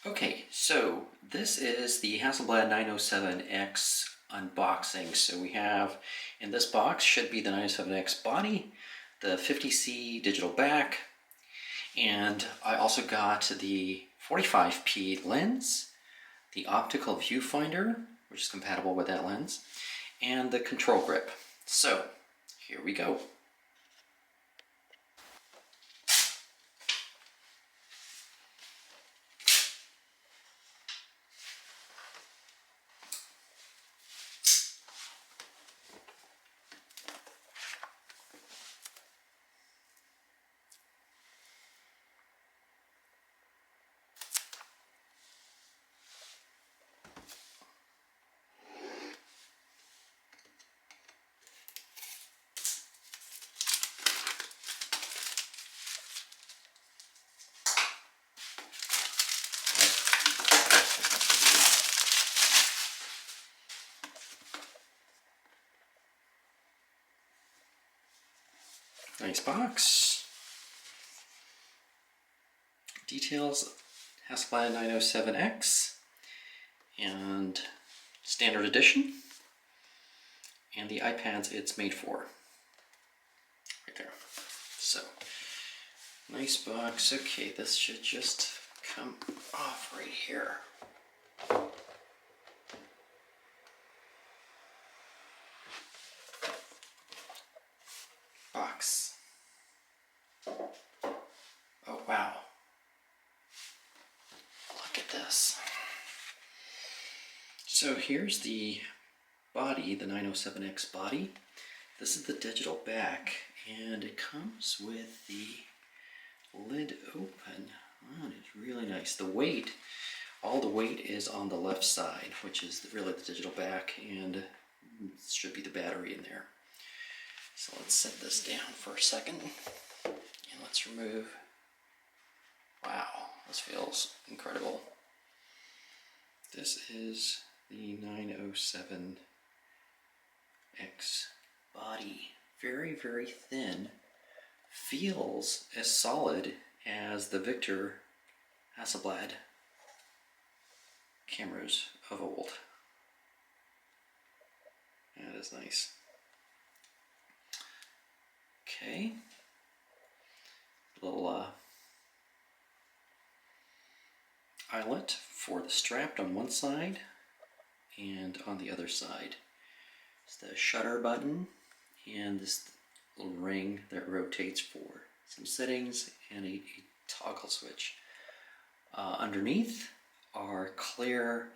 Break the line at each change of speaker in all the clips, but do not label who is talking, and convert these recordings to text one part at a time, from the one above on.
Okay, so this is the Hasselblad 907X unboxing. So we have in this box should be the 907X body, the 50C digital back, and I also got the 45p lens, the Optical Viewfinder, which is compatible with that lens, and the control grip. So here we go. Nice box. Details, Hasselblad 907X and standard edition, and the iPads it's made for. Right there. So, nice box. Okay, this should just come off right here. Box. Oh wow. Look at this. So here's the body, the 907X body. This is the digital back, and it comes with the lid open. Oh, it's really nice. The weight, all the weight is on the left side, which is really the digital back, and should be the battery in there. So let's set this down for a second, and let's remove. Wow, this feels incredible. This is the 907X body. Very, very thin. Feels as solid as the Victor Hasselblad cameras of old. That is nice. Okay. Little eyelet for the strap on one side and on the other side. It's the shutter button and this little ring that rotates for some settings and a toggle switch. Underneath are clear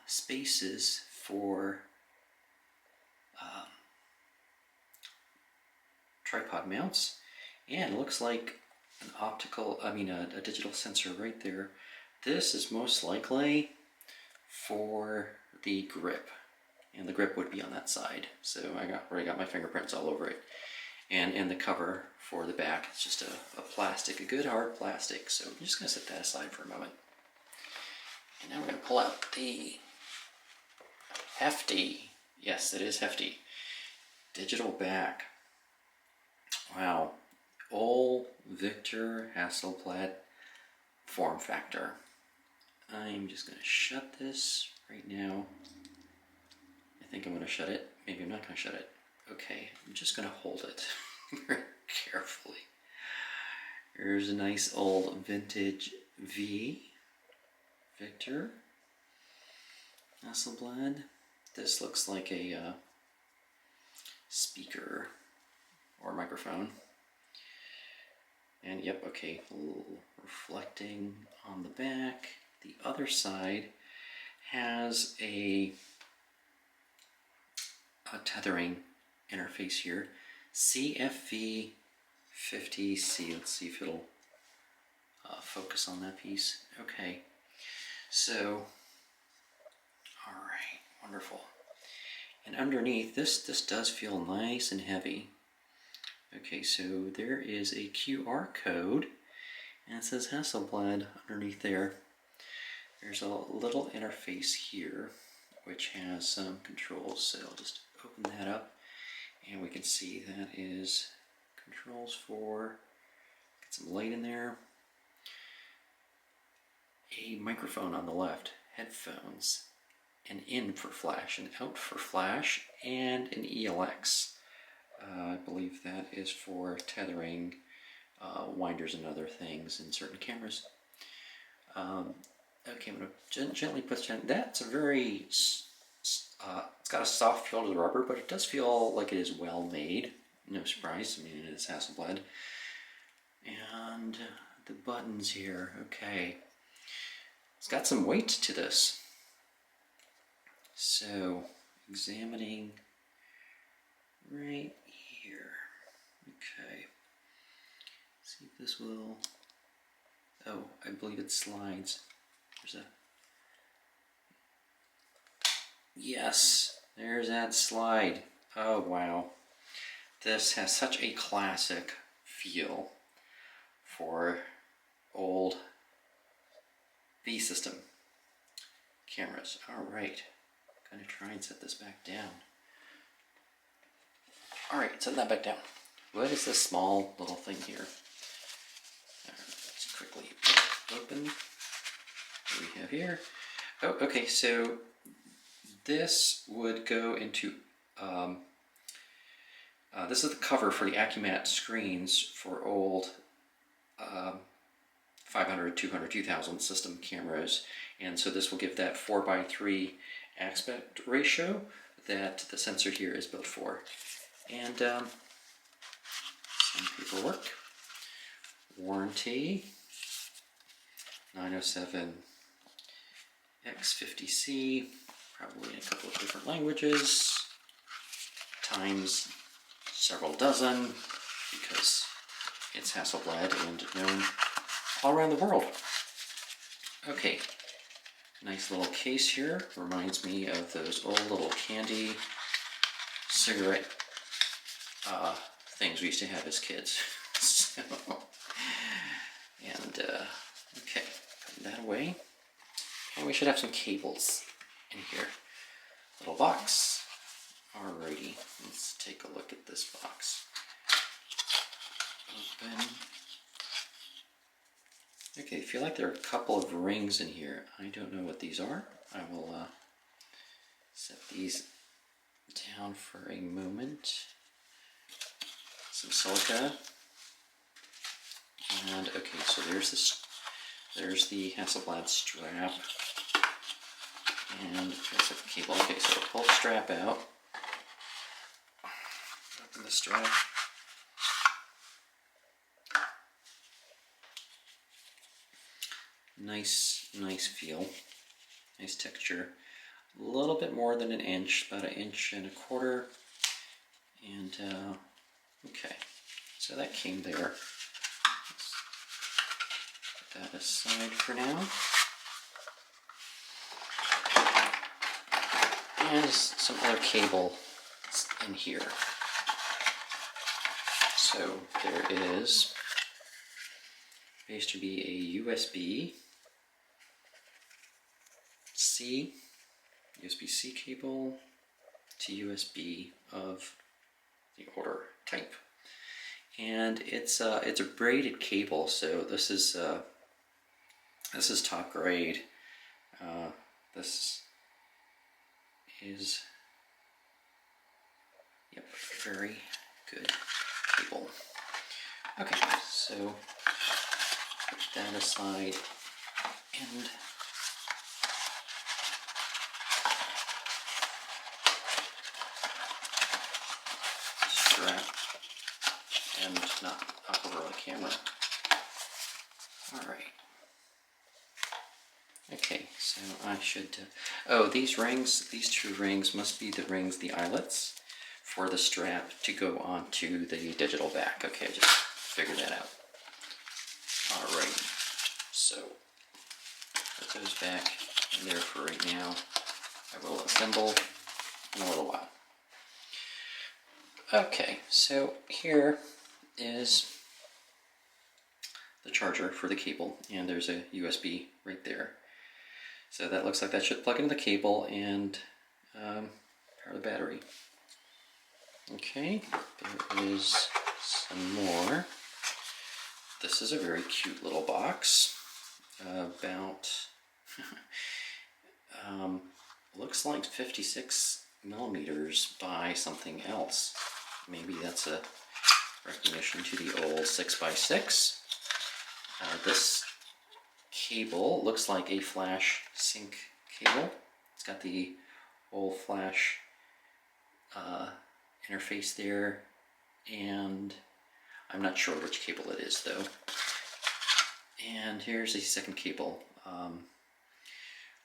spaces for tripod mounts, and it looks like an a digital sensor right there. This is most likely for the grip, and the grip would be on that side. So I already got my fingerprints all over it. And the cover for the back, it's just a plastic, a good hard plastic. So I'm just going to set that aside for a moment. And now we're going to pull out the hefty, yes it is hefty, digital back. Wow, old Victor Hasselblad form factor. I'm just going to shut this right now. I think I'm going to shut it. Maybe I'm not going to shut it. Okay, I'm just going to hold it very carefully. Here's a nice old vintage V Victor Hasselblad. This looks like a speaker or microphone. And yep, okay, a little reflecting on the back. The other side has a tethering interface here. CFV II. Let's see if it'll focus on that piece. Okay, so, alright, wonderful. And underneath, this does feel nice and heavy. Okay, so there is a QR code, and it says Hasselblad underneath there. There's a little interface here, which has some controls, so I'll just open that up, and we can see that is controls for, get some light in there. a microphone on the left, headphones, an in for flash, an out for flash, and an ELX. I believe that is for tethering winders and other things in certain cameras. Okay, I'm going to gently push down. That's a very, it's got a soft feel to the rubber, but it does feel like it is well made. No surprise, I mean, it is Hasselblad. And the buttons here, okay. It's got some weight to this. So, examining right here. Okay. See if this will. Oh, I believe it slides. There's a. Yes, there's that slide. Oh, wow. This has such a classic feel for old V system cameras. All right. I'm going to try and set this back down. Alright, setting that back down. What is this small little thing here? Let's quickly open what we have here. Oh, okay, so this would go into, this is the cover for the Acumat screens for old 500, 200, 2000 system cameras. And so this will give that 4:3 aspect ratio that the sensor here is built for. And some paperwork, warranty, 907 X50C, probably in a couple of different languages, times several dozen, because it's Hasselblad and known all around the world. Okay. Nice little case here. Reminds me of those old little candy cigarette things we used to have as kids. So, and okay, put that away. And we should have some cables in here. Little box. Alrighty, let's take a look at this box. Open. Okay, I feel like there are a couple of rings in here. I don't know what these are. I will set these down for a moment. Some silica. And okay, so there's the Hasselblad strap. And there's a cable. Okay, so we'll pull the strap out. Open the strap. Nice feel, nice texture. A little bit more than an inch, about 1.25 inches. And okay, so that came there. Let's put that aside for now. And some other cable in here. So there is supposed to be a USB-C cable to USB of the older type, and it's a braided cable. So this is top grade. This is very good cable. Okay, so put that aside and strap and not knock over the camera. Alright. Okay, so I should, oh, these rings, these two rings must be the rings, the eyelets for the strap to go onto the digital back. Okay, I just figured that out. Alright, so put those back in there for right now. I will assemble in a little while. Okay, so here is the charger for the cable, and there's a USB right there. So that looks like that should plug into the cable and power the battery. Okay, there is some more. This is a very cute little box, about looks like 56 millimeters by something else. Maybe that's a recognition to the old 6x6. This cable looks like a flash sync cable. It's got the old flash interface there, and I'm not sure which cable it is though. And here's a second cable.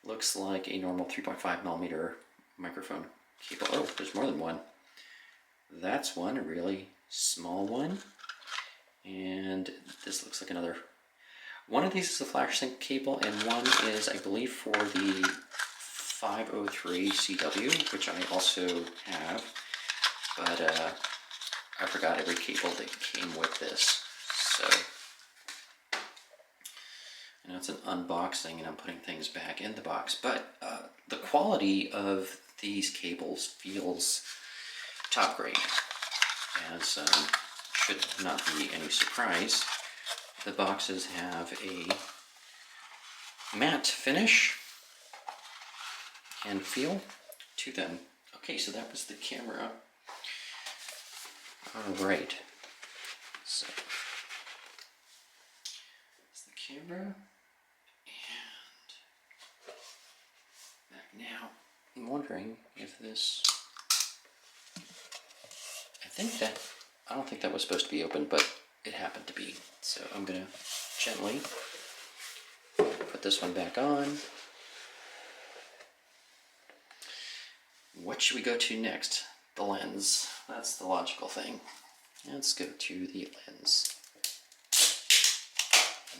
Looks like a normal 3.5 millimeter microphone cable. Oh, there's more than one. That's one, a really small one. And this looks like another. One of these is a flash sync cable, and one is, I believe, for the 503 CW, which I also have. But I forgot every cable that came with this. So I know it's an unboxing and I'm putting things back in the box, but the quality of these cables feels top grade, as should not be any surprise. The boxes have a matte finish and feel to them. Okay, so that was the camera. All right, so that's the camera, and back now. I'm wondering if this, I don't think that was supposed to be open, but it happened to be. So I'm gonna gently put this one back on. What should we go to next? The lens. That's the logical thing. Let's go to the lens.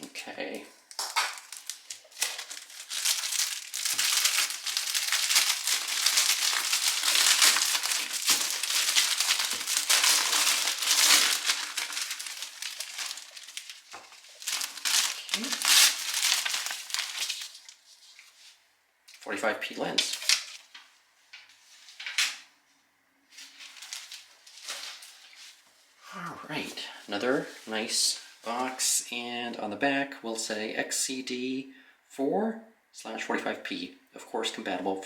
Okay. Okay. 45p lens. Alright, another nice box, and on the back we'll say XCD 4/45p, of course compatible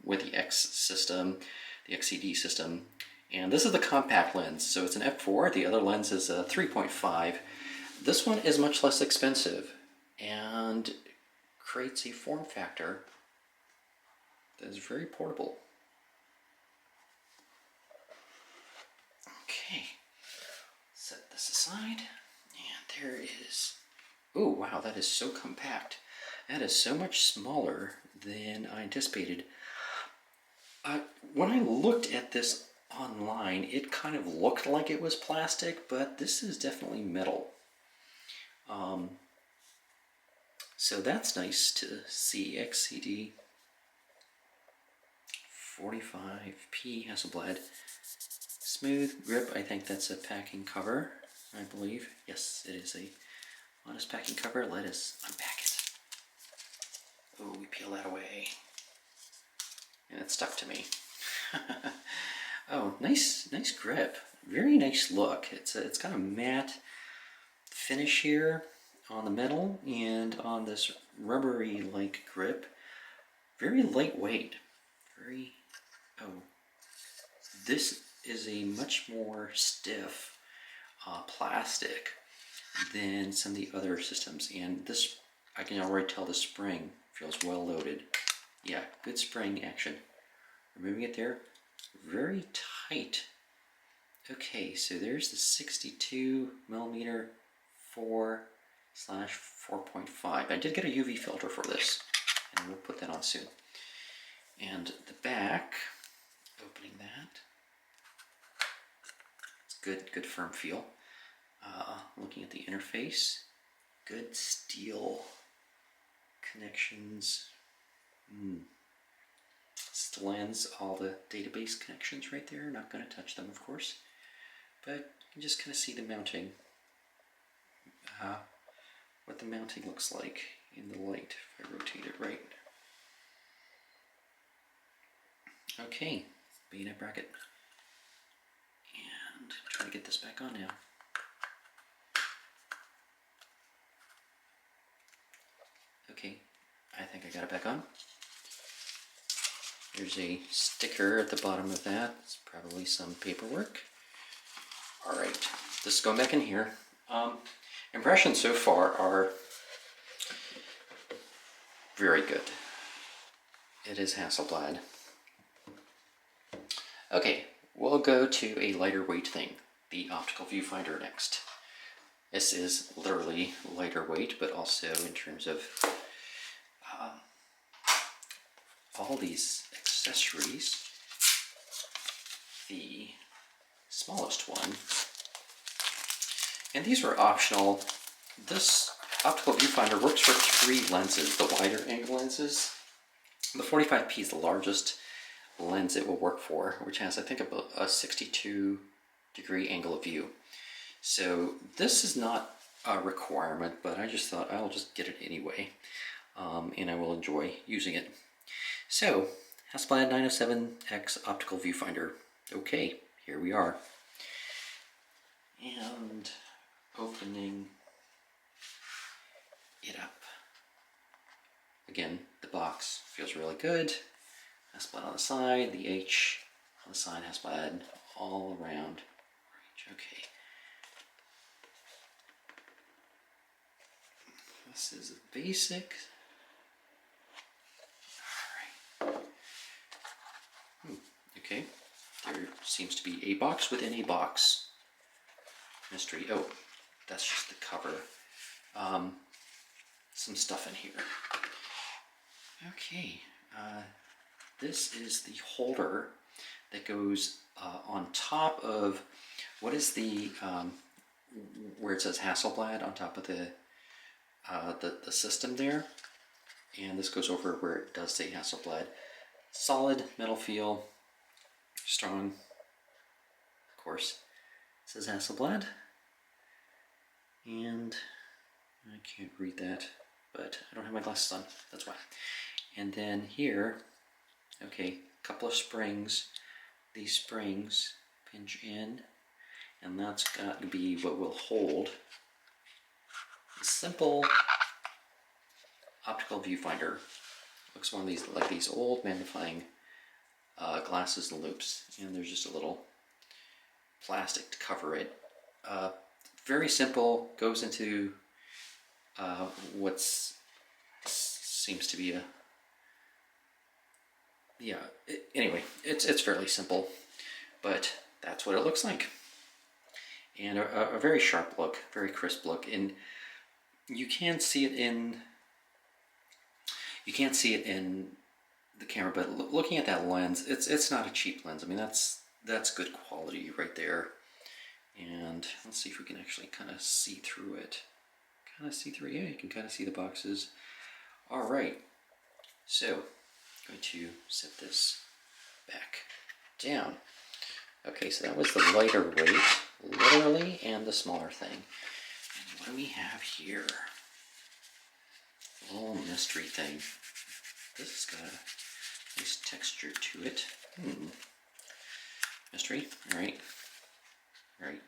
with the X system, the XCD system. And this is the compact lens, so it's an f4, the other lens is a 3.5. This one is much less expensive and creates a form factor that is very portable. Okay. Set this aside, and there is, oh wow, that is so compact. That is so much smaller than I anticipated. When I looked at this online, it kind of looked like it was plastic, but this is definitely metal. So that's nice to see. XCD 45p Hasselblad. Smooth grip, I think that's a packing cover, I believe. Yes, it is a honest packing cover. Let us unpack it. Oh, we peel that away. And it stuck to me. Oh, nice grip. Very nice look. It's got a matte finish here on the metal and on this rubbery-like grip. Very lightweight. This is a much more stiff plastic than some of the other systems, and this, I can already tell the spring feels well loaded. Yeah, good spring action. Removing it there, very tight. Okay, so there's the 62 millimeter 4/4.5. I did get a UV filter for this, and we'll put that on soon. And the back, opening that. Good firm feel. Looking at the interface, good steel connections. It's the lens, all the database connections right there. Not going to touch them, of course, but you can just kind of see the mounting. What the mounting looks like in the light if I rotate it right. Okay, bayonet bracket. And try to get this back on now. Okay, I think I got it back on. There's a sticker at the bottom of that. It's probably some paperwork. Alright, this is going back in here. Impressions so far are very good. It is Hasselblad. Okay, we'll go to a lighter weight thing, the Optical Viewfinder next. This is literally lighter weight, but also in terms of all these accessories, the smallest one, and these were optional. This Optical Viewfinder works for 3 lenses, the wider angle lenses. The 45p is the largest lens it will work for, which has, I think, about a 62-degree angle of view. So this is not a requirement, but I just thought I'll just get it anyway, and I will enjoy using it. So, Hasselblad 907X Optical Viewfinder. Okay, here we are. And opening it up. Again, the box feels really good. Hasselblad on the side, the H on the side, Hasselblad all around. Okay. This is a basic. Alright. Okay. There seems to be a box within a box. Mystery. Oh, that's just the cover. Some stuff in here. Okay. This is the holder that goes on top of, what is the, where it says Hasselblad on top of the system there. And this goes over where it does say Hasselblad. Solid metal feel, strong, of course. It says Hasselblad. And I can't read that, but I don't have my glasses on, that's why. And then here, okay, a couple of springs. These springs pinch in, and that's got to be what will hold a simple optical viewfinder. Looks one of these, like these old magnifying glasses and loops, and there's just a little plastic to cover it. Very simple, goes into what's seems to be a, yeah, anyway, it's fairly simple, but that's what it looks like. And a very sharp look, very crisp look, and you can't see it in the camera, but looking at that lens, it's not a cheap lens. I mean, that's good quality right there. And let's see if we can actually kind of see through it. Kind of see through, yeah, you can kind of see the boxes. All right, so I'm going to set this back down. Okay, so that was the lighter weight, literally, and the smaller thing. And what do we have here? A little mystery thing. This has got a nice texture to it. Mystery, all right. All right,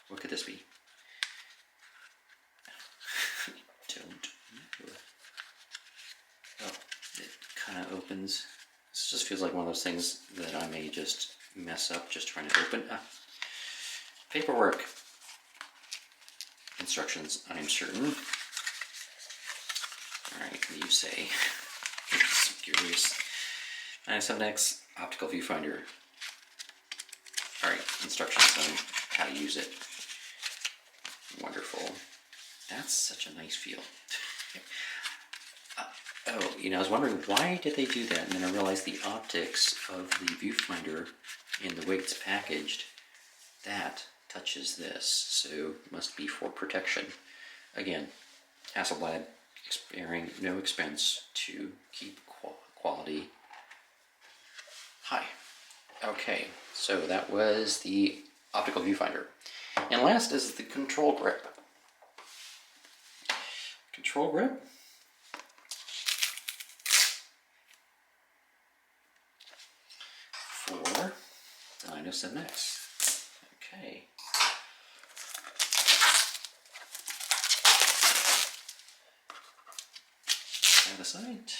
what could this be? Don't. Oh, it kind of opens. This just feels like one of those things that I may just mess up just trying to open. Paperwork. Instructions, I'm certain. Alright, what do you say? I'm just curious. 907X Optical Viewfinder. Alright, instructions on how to use it. Wonderful. That's such a nice feel. Oh, you know, I was wondering why did they do that, and then I realized the optics of the viewfinder and the way it's packaged, that touches this, so it must be for protection. Again, Hasselblad sparing no expense to keep quality high. Okay, so that was the optical viewfinder. And last is the control grip. Control grip. For the 907X. Okay. that aside.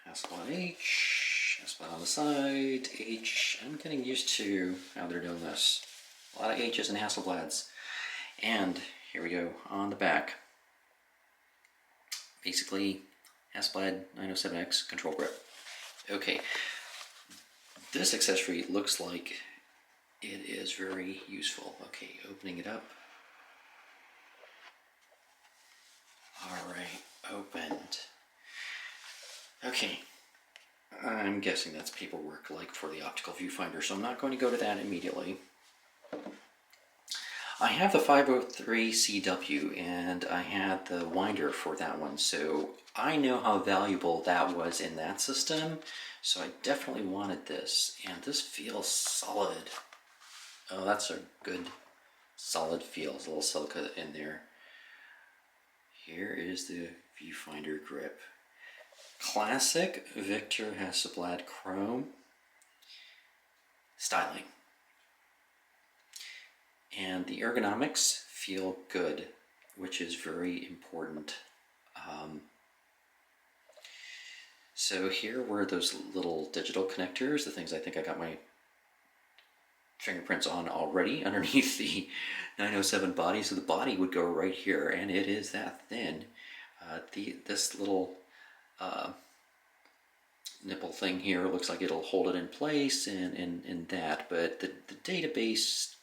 Hasselblad H, Hasselblad on the side, H. I'm getting used to how they're doing this. A lot of H's and Hasselblads. And here we go on the back. Basically, Hasselblad 907X Control Grip. Okay, this accessory looks like it is very useful. Okay, opening it up. Alright, opened. Okay, I'm guessing that's paperwork like for the Optical Viewfinder, so I'm not going to go to that immediately. I have the 503 CW and I had the winder for that one, so I know how valuable that was in that system, so I definitely wanted this, and this feels solid. Oh, that's a good solid feel. There's a little silica in there. Here is the viewfinder grip. Classic Victor Hasselblad chrome styling. And the ergonomics feel good, which is very important. So here were those little digital connectors, the things I think I got my fingerprints on already underneath the 907 body. So the body would go right here, and it is that thin. This little nipple thing here looks like it'll hold it in place and that, but the database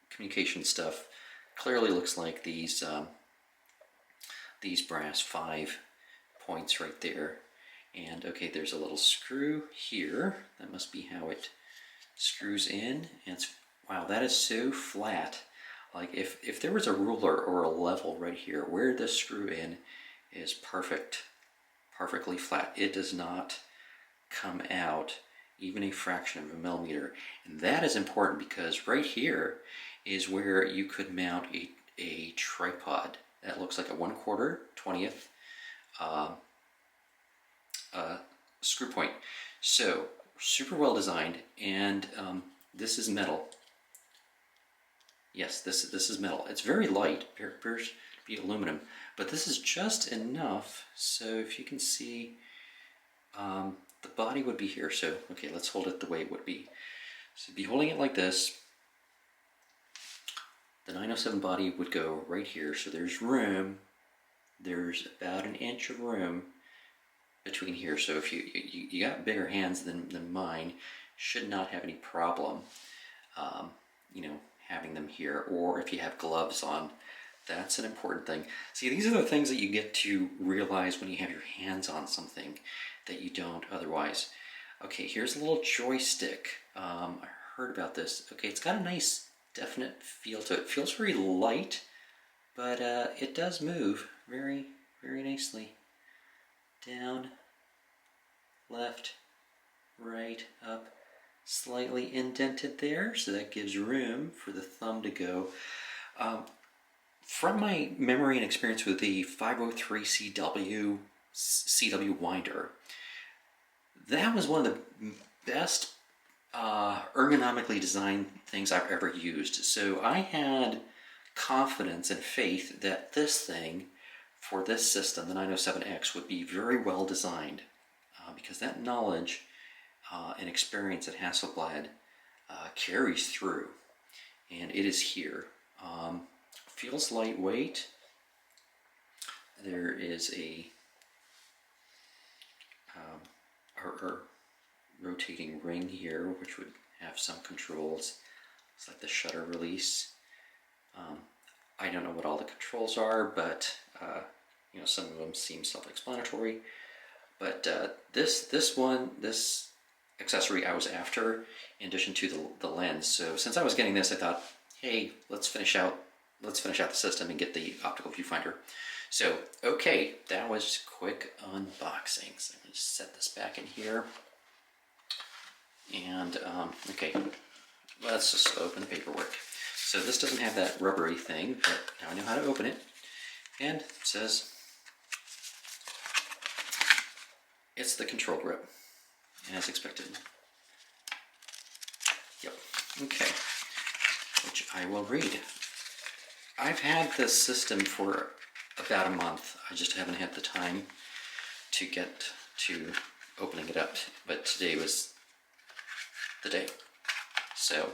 communication stuff clearly looks like these brass 5 points right there. And okay, there's a little screw here. That must be how it screws in. And it's, wow, that is so flat. Like if there was a ruler or a level right here, where this screw in is perfectly flat. It does not come out even a fraction of a millimeter. And that is important because right here is where you could mount a tripod that looks like a 1/4 20th screw point. So super well designed, and this is metal. Yes, this is metal. It's very light, appears to be aluminum, but this is just enough. So if you can see, the body would be here. So okay, let's hold it the way it would be. So be holding it like this. The 907 body would go right here. So there's room. There's about an inch of room between here. So if you got bigger hands than mine, should not have any problem, you know, having them here. Or if you have gloves on, that's an important thing. See, these are the things that you get to realize when you have your hands on something that you don't otherwise. Okay, here's a little joystick. I heard about this. Okay, it's got a nice definite feel to it. It feels very light, but it does move very, very nicely. Down, left, right, up, slightly indented there, so that gives room for the thumb to go. From my memory and experience with the 503 CW winder, that was one of the best ergonomically designed things I've ever used. So I had confidence and faith that this thing, for this system, the 907X, would be very well designed, because that knowledge and experience at Hasselblad carries through, and it is here. Feels lightweight. There is a rotating ring here, which would have some controls. It's like the shutter release. I don't know what all the controls are, but you know, some of them seem self-explanatory. But this accessory I was after, in addition to the lens. So since I was getting this, I thought, hey, let's finish out the system and get the Optical Viewfinder. So okay, that was quick unboxing. So I'm going to set this back in here. And okay, let's just open the paperwork. So this doesn't have that rubbery thing, but now I know how to open it. And it says it's the control grip, as expected. Yep. Okay. which I will read. I've had this system for about a month. I just haven't had the time to get to opening it up, but today was the day. So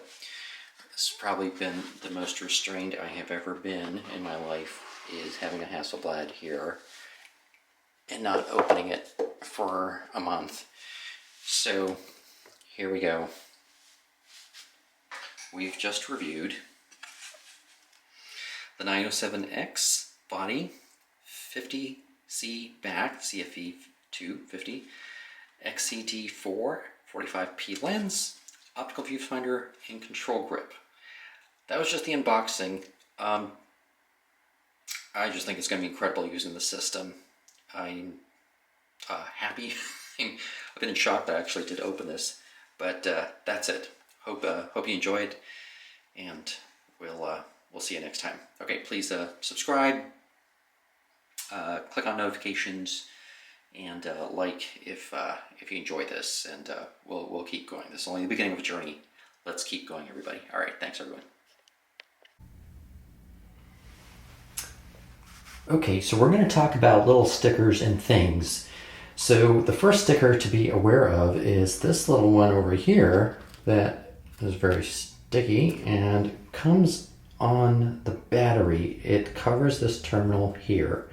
it's probably been the most restrained I have ever been in my life, is having a Hasselblad here and not opening it for a month. So here we go. We've just reviewed the 907X body, 50C back, CFV II 50, XCD 45P lens, Optical Viewfinder, and Control Grip. That was just the unboxing. I just think it's going to be incredible using the system. I'm happy. I've been in shock that I actually did open this, but that's it. Hope you enjoyed, and we'll see you next time. Okay, please subscribe, click on notifications, and like if you enjoy this, and we'll keep going. This is only the beginning of a journey. Let's keep going, everybody. All right, thanks everyone. Okay, so we're going to talk about little stickers and things. So the first sticker to be aware of is this little one over here that is very sticky and comes on the battery. It covers this terminal here.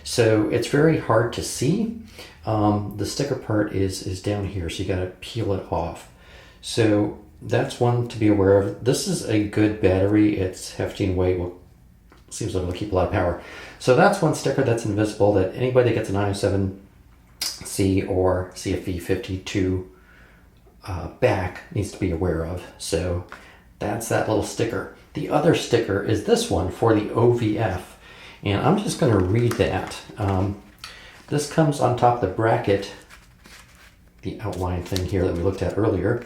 So it's very hard to see. The sticker part is down here, so you got to peel it off. So that's one to be aware of. This is a good battery. It's hefty in weight. Well, seems like it'll keep a lot of power. So that's one sticker that's invisible that anybody that gets a 907C or CFV II back needs to be aware of. So that's that little sticker. The other sticker is this one for the OVF. And I'm just going to read that. This comes on top of the bracket, the outline thing here that we looked at earlier.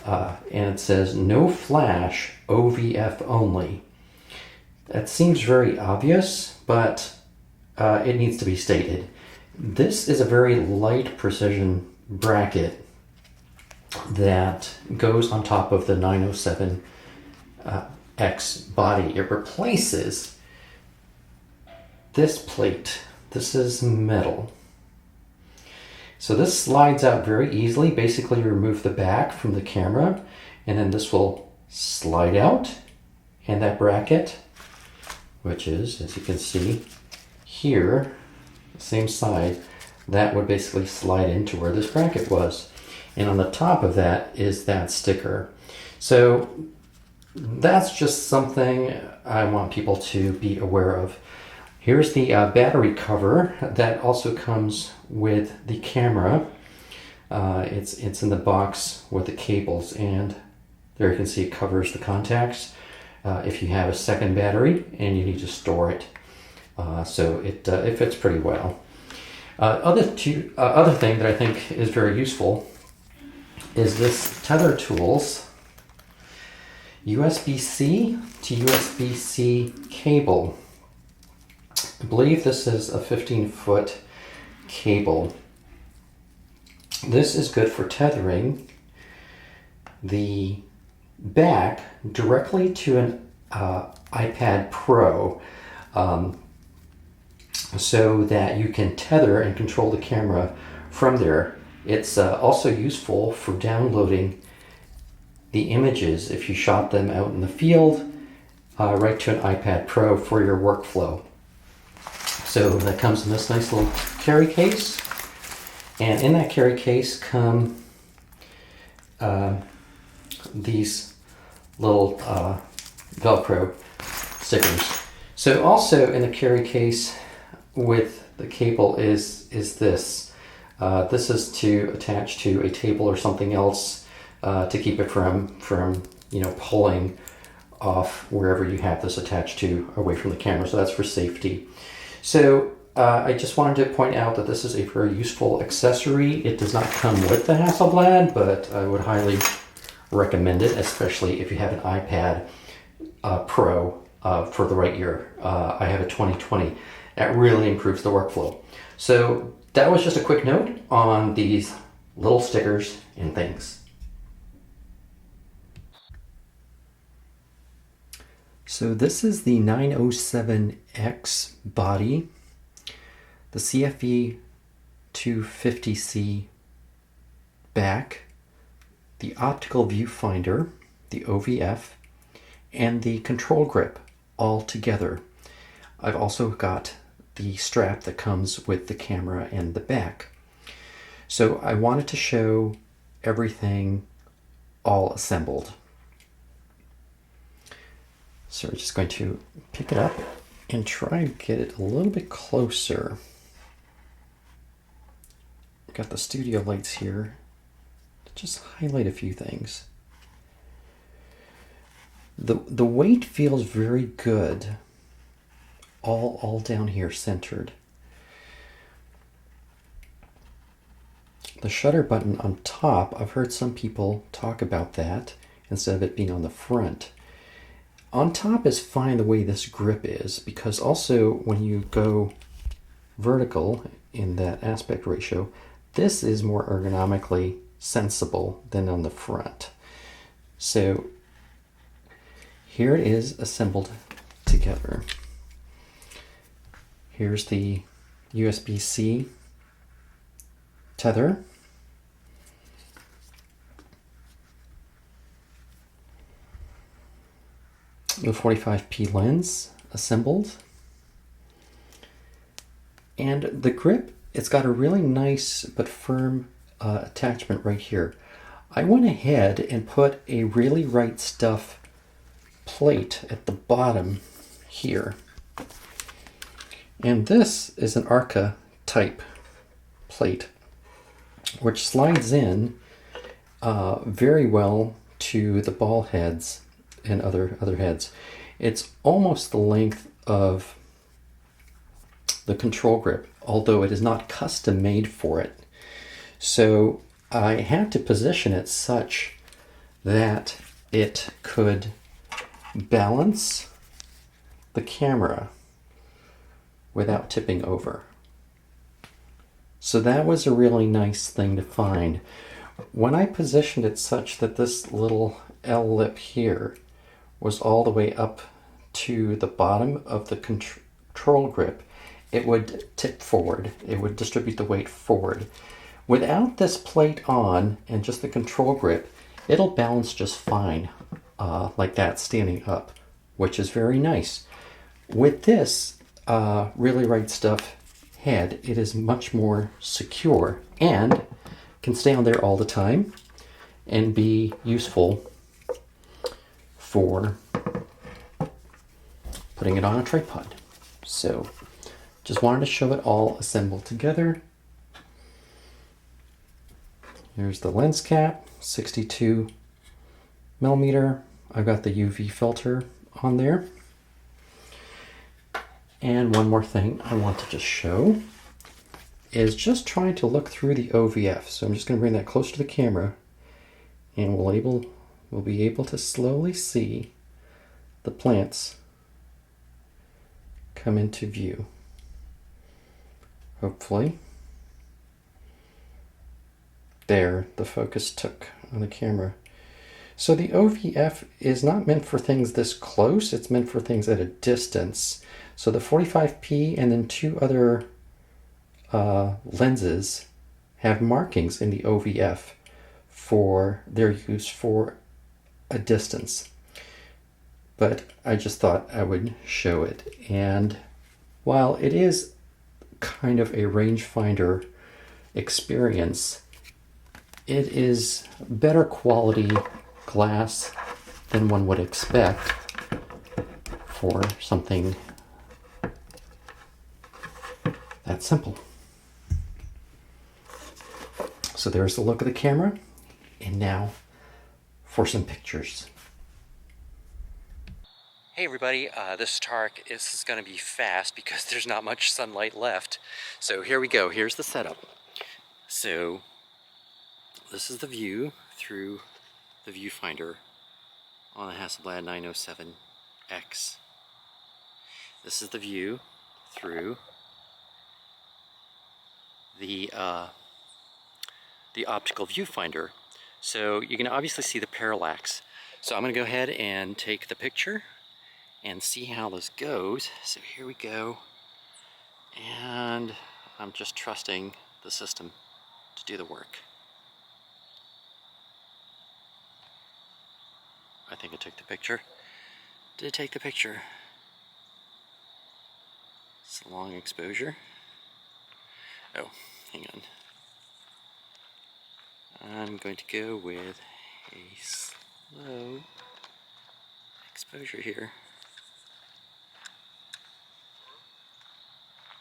And it says, no flash, OVF only. That seems very obvious, but it needs to be stated. This is a very light precision bracket that goes on top of the 907X body. It replaces this plate. This is metal. So this slides out very easily. Basically, you remove the back from the camera, and then this will slide out, and that bracket, which is, as you can see here, same side, that would basically slide into where this bracket was. And on the top of that is that sticker. So that's just something I want people to be aware of. Here's the battery cover that also comes with the camera. It's in the box with the cables, and there you can see it covers the contacts if you have a second battery and you need to store it. So it fits pretty well. Other thing that I think is very useful is this Tether Tools USB-C to USB-C cable. I believe this is a 15-foot cable. This is good for tethering the back directly to an iPad Pro, so that you can tether and control the camera from there. It's also useful for downloading the images if you shot them out in the field right to an iPad Pro for your workflow. So that comes in this nice little carry case, and in that carry case come these little Velcro stickers. So also in the carry case with the cable is this. This is to attach to a table or something else to keep it from pulling off wherever you have this attached to away from the camera. So that's for safety. So I just wanted to point out that this is a very useful accessory. It does not come with the Hasselblad, but I would highly recommend it, especially if you have an iPad Pro for the right year. I have a 2020. That really improves the workflow. So that was just a quick note on these little stickers and things. So this is the 907X body, the CFV 250C back, the Optical Viewfinder, the OVF, and the Control Grip all together. I've also got the strap that comes with the camera and the back. So I wanted to show everything all assembled. So we're just going to pick it up and try and get it a little bit closer. Got the studio lights here to just highlight a few things. The weight feels very good, all down here centered. The shutter button on top, I've heard some people talk about that instead of it being on the front. On top is fine the way this grip is, because also when you go vertical in that aspect ratio, this is more ergonomically sensible than on the front. So here it is assembled together. Here's the USB-C tether. The 45p lens assembled. And the grip, it's got a really nice but firm attachment right here. I went ahead and put a Really Right Stuff plate at the bottom here. And this is an Arca type plate, which slides in very well to the ball heads and other heads. It's almost the length of the Control Grip, although it is not custom made for it. So I had to position it such that it could balance the camera without tipping over. So that was a really nice thing to find. When I positioned it such that this little L lip here was all the way up to the bottom of the Control Grip, it would tip forward. It would distribute the weight forward. Without this plate on and just the Control Grip, it'll balance just fine, like that, standing up, which is very nice. With this Really Right Stuff head, it is much more secure and can stay on there all the time and be useful for putting it on a tripod. So just wanted to show it all assembled together. Here's the lens cap, 62 millimeter. I've got the UV filter on there. And one more thing I want to just show is just trying to look through the OVF. So I'm just going to bring that closer to the camera, and we'll be able to slowly see the plants come into view. Hopefully. There, the focus took on the camera. So the OVF is not meant for things this close, it's meant for things at a distance. So the 45p and then two other lenses have markings in the OVF for their use for a distance. But I just thought I would show it. And while it is kind of a rangefinder experience, it is better quality glass than one would expect for something that simple. So there's the look of the camera, and now for some pictures. Hey everybody, this is Tark. This is going to be fast because there's not much sunlight left. So here we go. Here's the setup. So this is the view through the viewfinder on the Hasselblad 907X. This is the view through the Optical Viewfinder. So you can obviously see the parallax. So I'm going to go ahead and take the picture, and see how this goes. So here we go, and I'm just trusting the system to do the work. I think it took the picture. Did it take the picture? It's a long exposure. Oh, hang on. I'm going to go with a slow exposure here.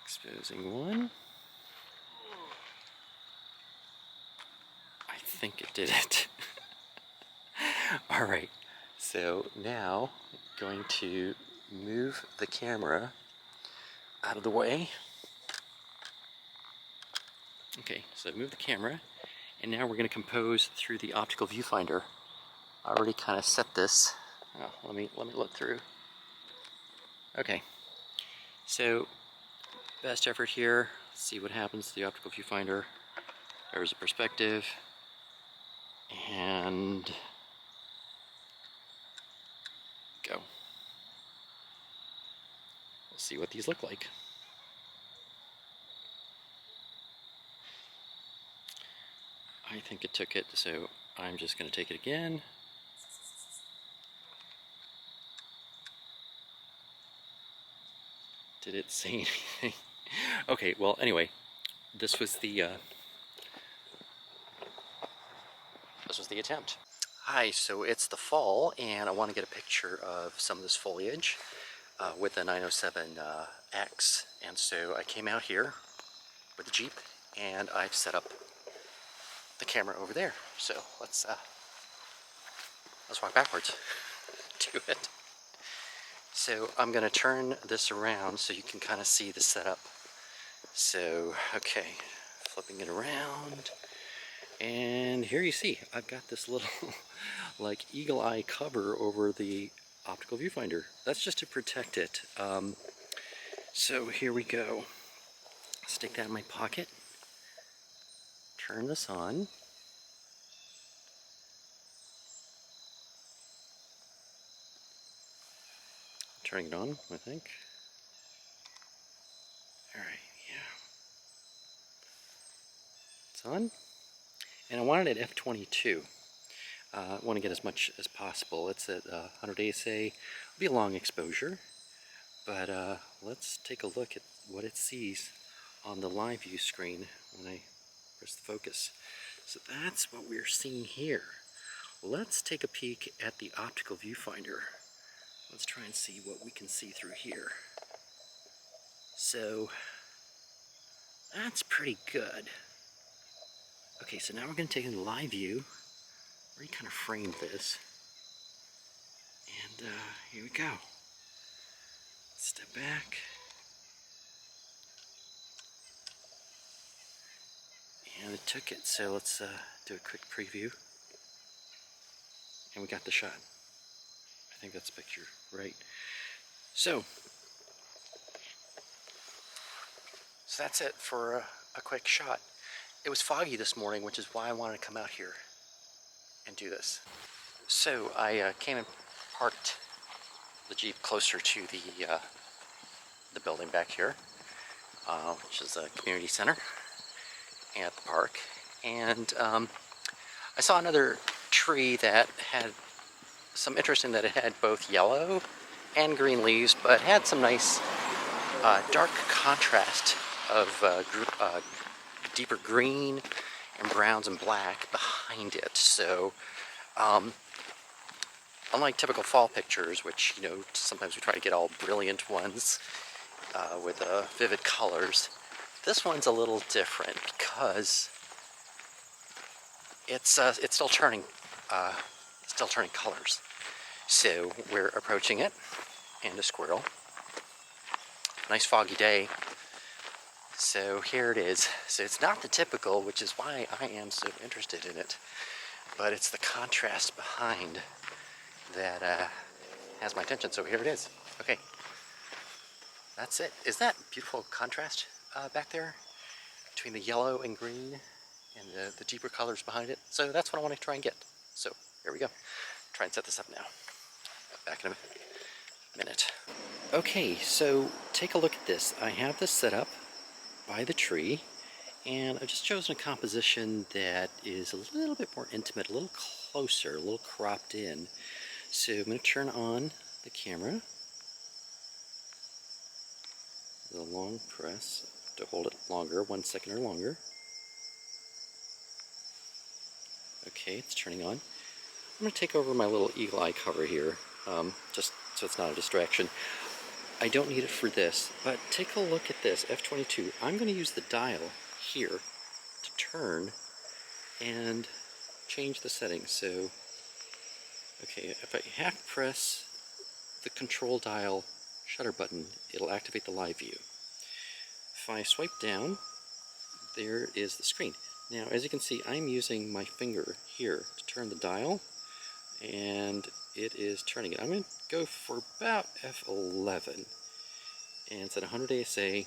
Exposing one. I think it did it. Alright, so now I'm going to move the camera out of the way. Okay, so move the camera, and now we're going to compose through the Optical Viewfinder. I already kind of set this. Oh, let me look through. Okay, so best effort here. Let's see what happens to the Optical Viewfinder. There's a perspective, and go. We'll see what these look like. I think it took it, so I'm just going to take it again. Did it say anything? Okay, well, anyway, this was the attempt. Hi, so it's the fall, and I want to get a picture of some of this foliage with the 907X, and so I came out here with the Jeep, and I've set up the camera over there. So let's walk backwards to it. So I'm going to turn this around so you can kind of see the setup. So, okay, flipping it around, and here you see I've got this little like eagle eye cover over the Optical Viewfinder. That's just to protect it. So here we go. Stick that in my pocket. Turn this on. Turning it on, I think. Alright, yeah. It's on. And I want it at f/22. I want to get as much as possible. It's at 100 ASA. It'll be a long exposure. But let's take a look at what it sees on the live view screen when I press the focus. So that's what we're seeing here. Let's take a peek at the Optical Viewfinder. Let's try and see what we can see through here. So that's pretty good. Okay, so now we're going to take in the live view. Already kind of framed this. And here we go. Step back. And it took it, so let's do a quick preview. And we got the shot. I think that's the picture, right? So that's it for a quick shot. It was foggy this morning, which is why I wanted to come out here and do this. So I came and parked the Jeep closer to the building back here, which is a community center at the park. And I saw another tree that had some interest in that it had both yellow and green leaves, but had some nice dark contrast of deeper green and browns and black behind it. So unlike typical fall pictures, which, you know, sometimes we try to get all brilliant ones with vivid colors, this one's a little different because it's still turning colors. So we're approaching it, and a squirrel. Nice foggy day. So here it is. So it's not the typical, which is why I am so interested in it, but it's the contrast behind that has my attention. So here it is. Okay, that's it. Is that beautiful contrast back there between the yellow and green and the deeper colors behind it? So that's what I want to try and get. So here we go. Try and set this up now. Back in a minute. minute. Okay, so take a look at this. I have this set up by the tree, and I've just chosen a composition that is a little bit more intimate, a little closer, a little cropped in. So I'm going to turn on the camera. The long press to hold it longer, 1 second or longer. Okay, it's turning on. I'm going to take over my little eagle eye cover here, just so it's not a distraction. I don't need it for this, but take a look at this, F22. I'm going to use the dial here to turn and change the settings. So, okay, if I half press the control dial shutter button, it'll activate the live view. If I swipe down, there is the screen. Now, as you can see, I'm using my finger here to turn the dial, and it is turning it. I'm going to go for about F11, and it's at 100 ASA. I'm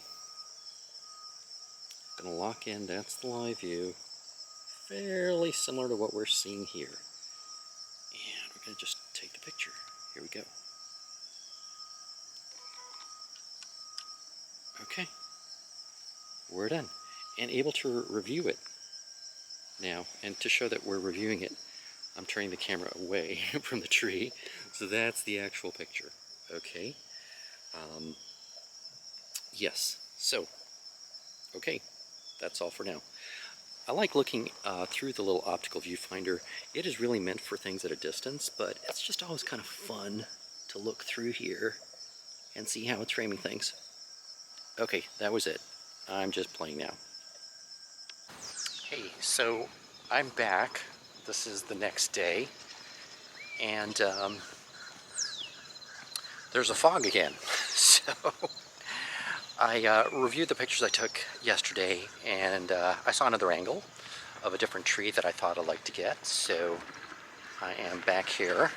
going to lock in, that's the live view. Fairly similar to what we're seeing here. And we're going to just take the picture. Here we go. Okay. We're done. And able to review it now. And to show that we're reviewing it, I'm turning the camera away from the tree. So that's the actual picture. Okay. Yes. So, okay. That's all for now. I like looking through the little optical viewfinder. It is really meant for things at a distance, but it's just always kind of fun to look through here and see how it's framing things. Okay, that was it. I'm just playing now. Hey, so I'm back. This is the next day, and there's a fog again. So I reviewed the pictures I took yesterday, and I saw another angle of a different tree that I thought I'd like to get. So I am back here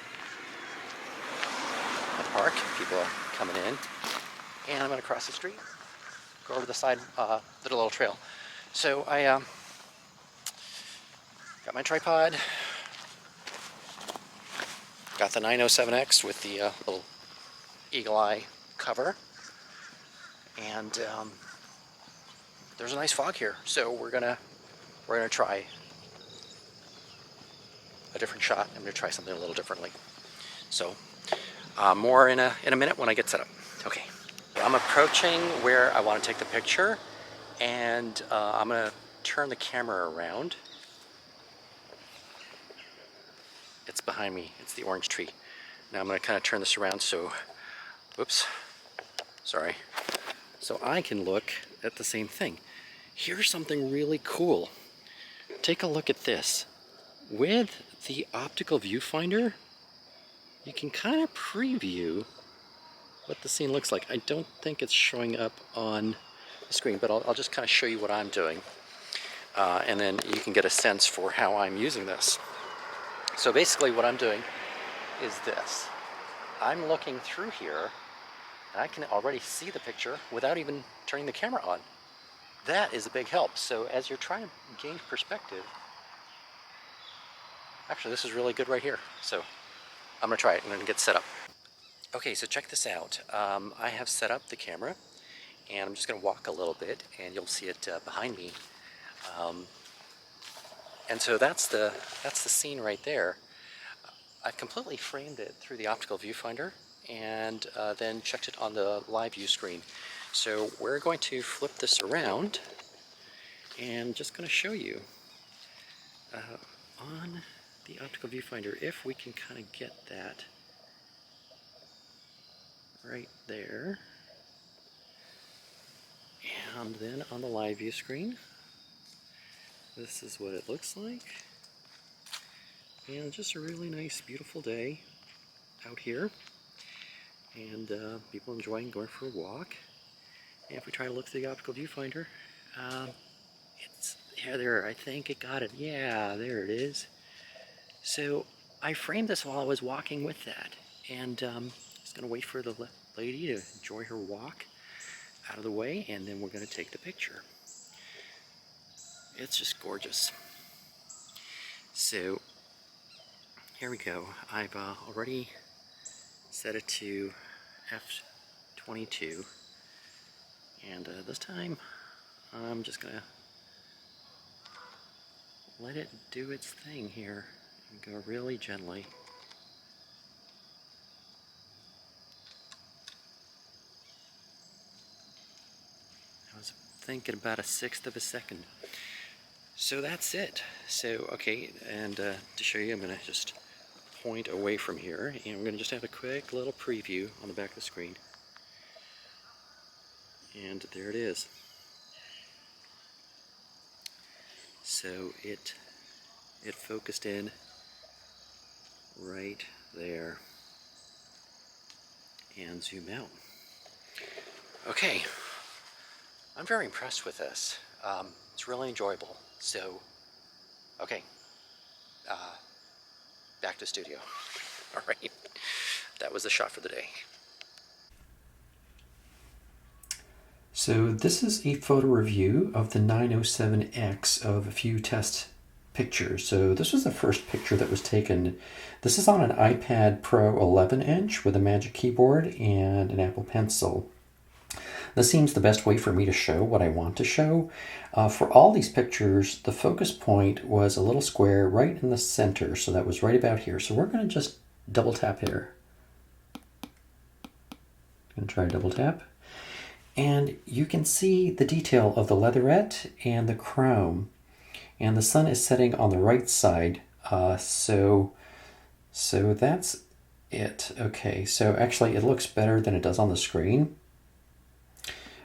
at the park. People are coming in, and I'm going to cross the street, go over the side, the little trail. So I got my tripod, got the 907X with the little eagle eye cover, and there's a nice fog here, so we're gonna try a different shot. I'm gonna try something a little differently. So more in a minute when I get set up. Okay, I'm approaching where I want to take the picture, and I'm gonna turn the camera around. It's behind me. It's the orange tree. Now I'm gonna kind of turn this around so, whoops, sorry. So I can look at the same thing. Here's something really cool. Take a look at this. With the optical viewfinder, you can kind of preview what the scene looks like. I don't think it's showing up on the screen, but I'll just kind of show you what I'm doing. And then you can get a sense for how I'm using this. So basically what I'm doing is this. I'm looking through here, and I can already see the picture without even turning the camera on. That is a big help. So as you're trying to gain perspective, actually this is really good right here. So I'm gonna try it. I'm gonna get set up. Okay, so check this out. I have set up the camera, and I'm just gonna walk a little bit, and you'll see it behind me. And so that's the scene right there. I've completely framed it through the optical viewfinder, and then checked it on the live view screen. So we're going to flip this around, and I'm just going to show you on the optical viewfinder if we can kind of get that right there. And then on the live view screen, this is what it looks like. And just a really nice, beautiful day out here. And people enjoying going for a walk. And if we try to look through the optical viewfinder, it's there. I think it got it. Yeah, there it is. So I framed this while I was walking with that, and just gonna wait for the lady to enjoy her walk out of the way, and then we're gonna take the picture. It's just gorgeous. So here we go. I've already set it to f/22, and this time I'm just gonna let it do its thing here and go really gently. I was thinking about 1/6 of a second. So that's it. So, okay, and to show you, I'm going to just point away from here, and we're going to just have a quick little preview on the back of the screen. And there it is. So it focused in right there. And zoom out. Okay, I'm very impressed with this. It's really enjoyable. So, okay, back to studio. All right, that was the shot for the day. So this is a photo review of the 907X of a few test pictures. So this was the first picture that was taken. This is on an iPad Pro 11-inch with a Magic Keyboard and an Apple Pencil. This seems the best way for me to show what I want to show. For all these pictures, the focus point was a little square right in the center, so that was right about here. So we're going to just double tap here. Going to try double tap. And you can see the detail of the leatherette and the chrome. And the sun is setting on the right side, so that's it. Okay, so actually it looks better than it does on the screen.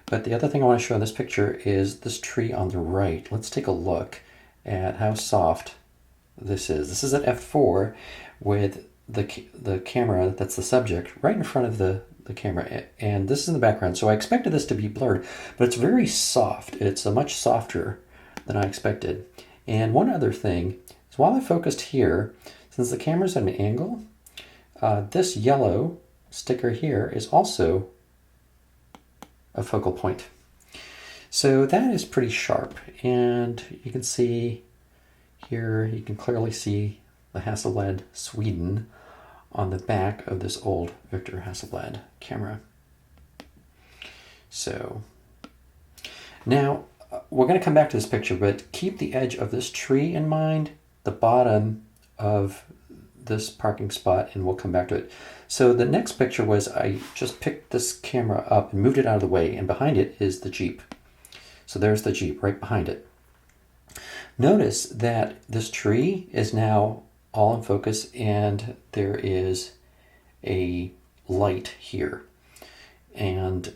But the other thing I want to show in this picture is this tree on the right. Let's take a look at how soft this is. This is at f4 with the camera, that's the subject, right in front of the camera, and this is in the background. So I expected this to be blurred, but it's very soft. It's much softer than I expected. And one other thing is, while I focused here, since the camera's at an angle, this yellow sticker here is also a focal point. So that is pretty sharp, and you can see here, you can clearly see the Hasselblad Sweden on the back of this old Victor Hasselblad camera. So now we're going to come back to this picture, but keep the edge of this tree in mind, the bottom of this parking spot, and we'll come back to it. So the next picture was, I just picked this camera up and moved it out of the way, and behind it is the Jeep. So there's the Jeep right behind it. Notice that this tree is now all in focus, and there is a light here. And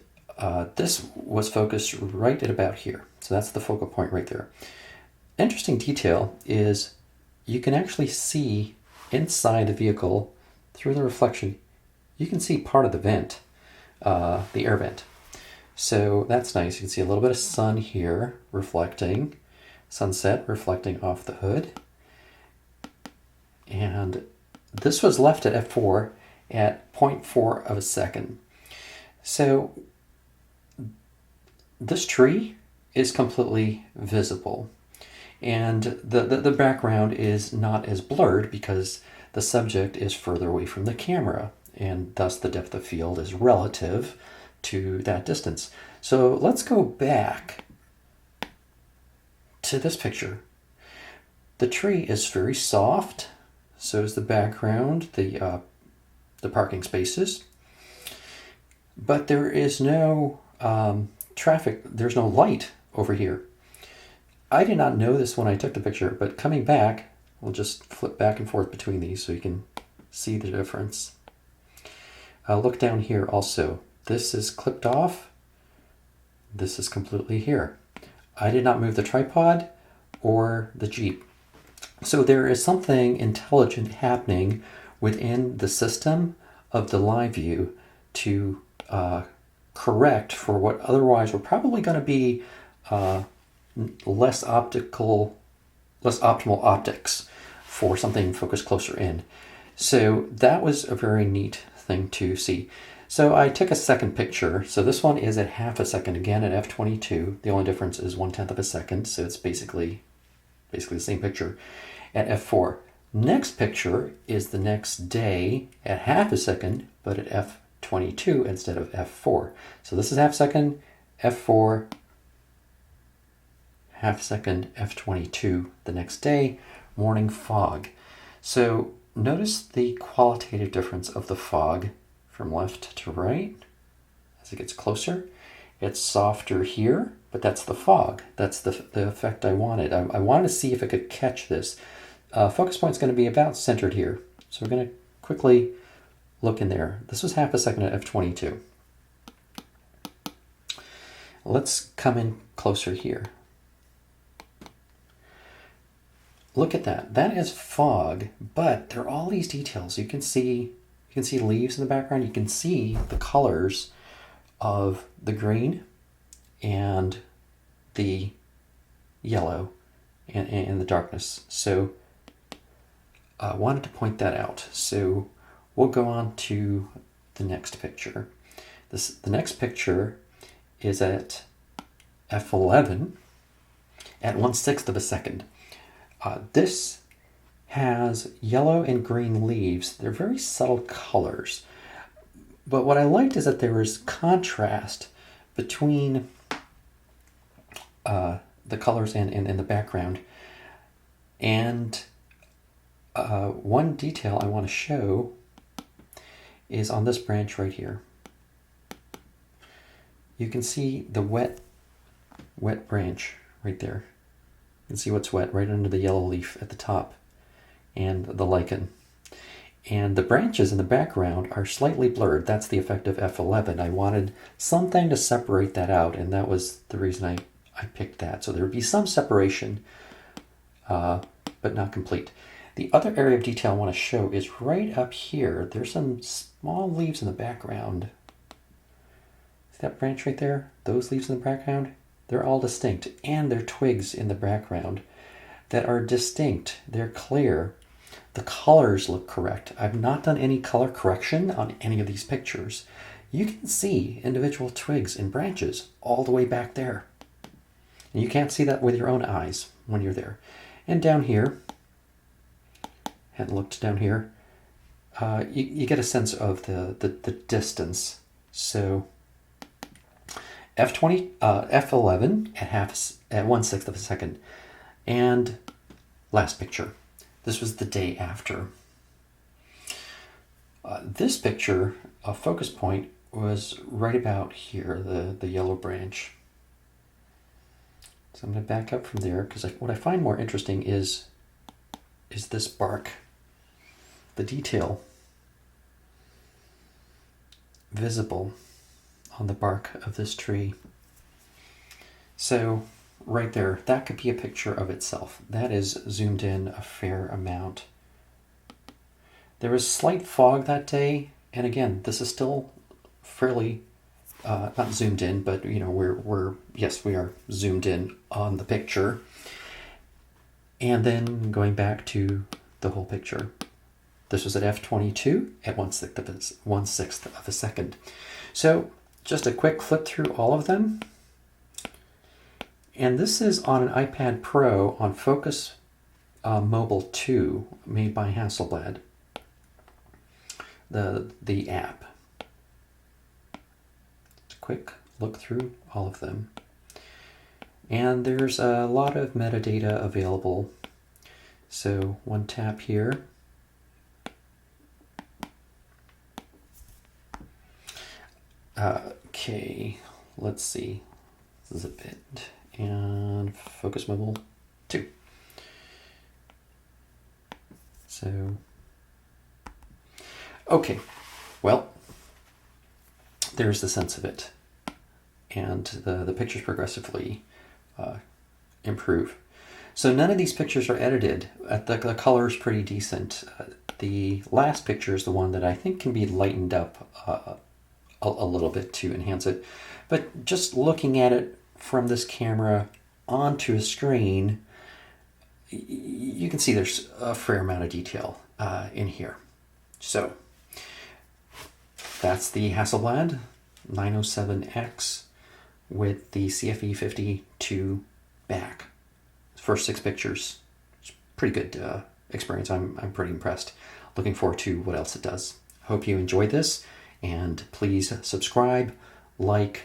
this was focused right at about here. So that's the focal point right there. Interesting detail is you can actually see inside the vehicle through the reflection. You can see part of the vent, the air vent. So that's nice. You can see a little bit of sun here reflecting, sunset reflecting off the hood. And this was left at f4 at 0.4 of a second. So this tree is completely visible, and the background is not as blurred because the subject is further away from the camera, and thus the depth of field is relative to that distance. So let's go back to this picture. The tree is very soft, so is the background, the parking spaces, but there is no traffic, there's no light over here. I did not know this when I took the picture, but coming back, we'll just flip back and forth between these so you can see the difference. Look down here also. This is clipped off. This is completely here. I did not move the tripod or the Jeep. So there is something intelligent happening within the system of the live view to correct for what otherwise were probably going to be less optimal optics for something focused closer in. So that was a very neat thing to see. So I took a second picture. So this one is at half a second, again at f22. The only difference is 1/10 of a second, so it's basically the same picture at f4. Next picture is the next day at half a second, but at
f22 instead of f4. So this is half second, f4, half second, f22 the next day, morning fog. So notice the qualitative difference of the fog from left to right as it gets closer. It's softer here, but that's the fog. That's the effect I wanted. I wanted to see if it could catch this. Focus point's going to be about centered here. So we're going to quickly look in there. This was half a second at f22. Let's come in closer here. Look at that. That is fog, but there are all these details. You can see leaves in the background. You can see the colors of the green and the yellow and the darkness. So I wanted to point that out. So we'll go on to the next picture. The next picture is at f11 at 1/6 of a second. This has yellow and green leaves. They're very subtle colors. But what I liked is that there was contrast between the colors and the background. And one detail I want to show is on this branch right here. You can see the wet branch right there. You can see what's wet right under the yellow leaf at the top and the lichen. And the branches in the background are slightly blurred. That's the effect of f11. I wanted something to separate that out, and that was the reason I picked that. So there would be some separation, but not complete. The other area of detail I want to show is right up here. There's some small leaves in the background. See that branch right there? Those leaves in the background? They're all distinct, and they're twigs in the background that are distinct. They're clear. The colors look correct. I've not done any color correction on any of these pictures. You can see individual twigs and branches all the way back there. And you can't see that with your own eyes when you're there. And down here, hadn't looked down here, you get a sense of the distance. So f11 at 1/6 of a second. And last picture. This was the day after. This picture, a focus point, was right about here, the yellow branch. So I'm going to back up from there because what I find more interesting is this bark. The detail visible on the bark of this tree. So right there, that could be a picture of itself. That is zoomed in a fair amount. There was slight fog that day, and again, this is still fairly not zoomed in, but you know, we are zoomed in on the picture. And then going back to the whole picture. This was at f22 at 1/6 of a second. So just a quick flip through all of them. And this is on an iPad Pro on Phocus Mobile 2, made by Hasselblad, the app. Just a quick look through all of them. And there's a lot of metadata available. So one tap here. Okay, let's see. Zip it. And Phocus Mobile 2. So, okay, well, there's the sense of it. And the pictures progressively improve. So none of these pictures are edited. The color is pretty decent. The last picture is the one that I think can be lightened up a little bit to enhance it. But just looking at it from this camera onto a screen, you can see there's a fair amount of detail in here. So that's the Hasselblad 907X with the CFV II back. First 6 pictures. It's pretty good experience. I'm pretty impressed. Looking forward to what else it does. Hope you enjoyed this, And please subscribe, like,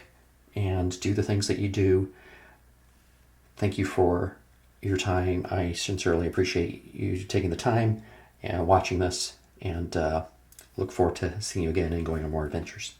and do the things that you do. Thank you for your time. I sincerely appreciate you taking the time and watching this, and look forward to seeing you again and going on more adventures.